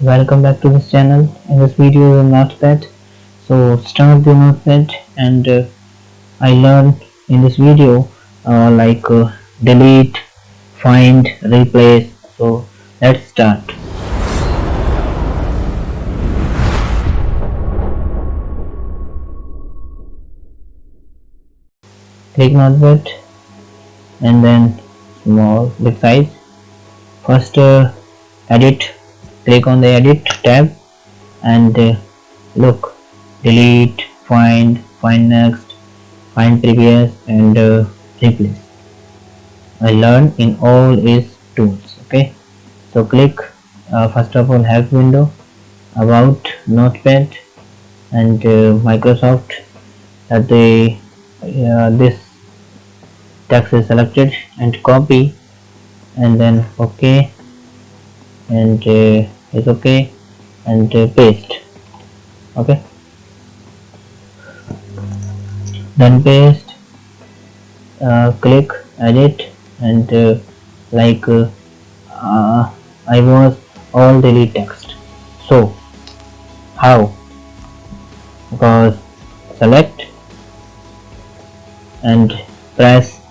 Welcome back to this channel. In this video is Notepad. So start the Notepad and I learned in this video delete, find, replace. So let's start. Click Notepad and then small big size. First edit. Click on the edit tab and look, delete, find next, find previous and replace. I learned in all is tools. Okay, so click first of all help window, about, Notepad and Microsoft, that this text is selected and copy and then OK and is OK and paste. Okay, then paste. Click edit and I was all delete text. So how? Because select and press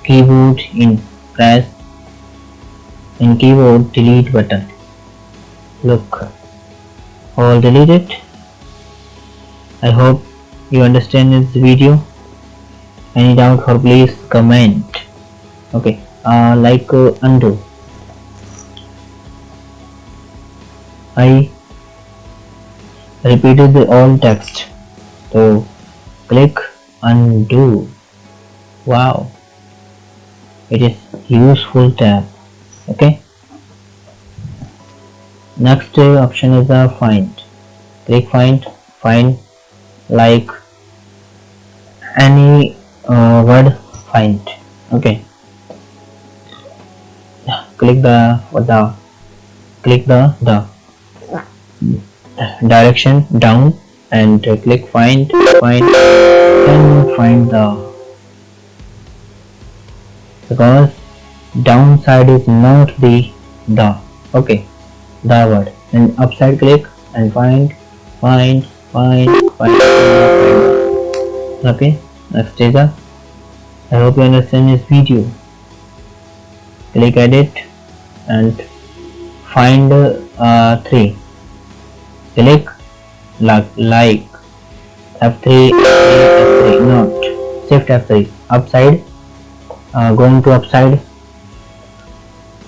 keyboard in keyboard delete button. Look, all deleted. I hope you understand this video. Any doubt or please comment. Okay, undo. I repeated the all text, so click undo. Wow, it is useful tab. Okay, next option is the find. Click find like any word find. Okay, click the direction down and click find then find the, because downside is not the okay, the word, and upside click and find. Okay, next is the, I hope you understand this video. Click edit and find 3. Click like F3, not shift F3, upside, going to upside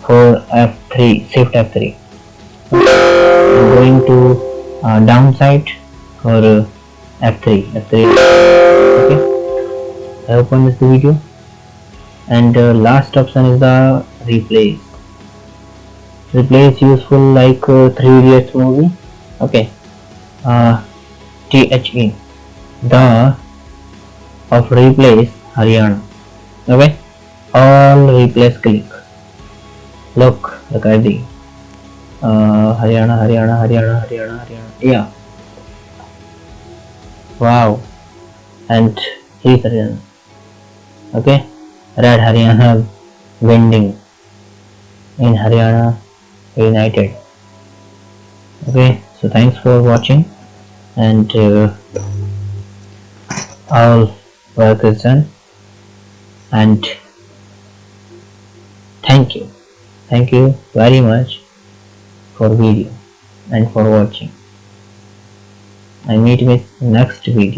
for F3, shift F3, going to downside for F3. Okay, I hope you understand the video. And last option is the replace. Replace useful like 3 Idiots movie. Okay, THE, the of replace Haryana. Okay, all replace click. Look at the Haryana. Yeah. Wow, and he's Haryana. Okay, red Haryana bending in Haryana United. Okay, so thanks for watching and all work is done, and thank you very much for video and for watching. I meet with next video.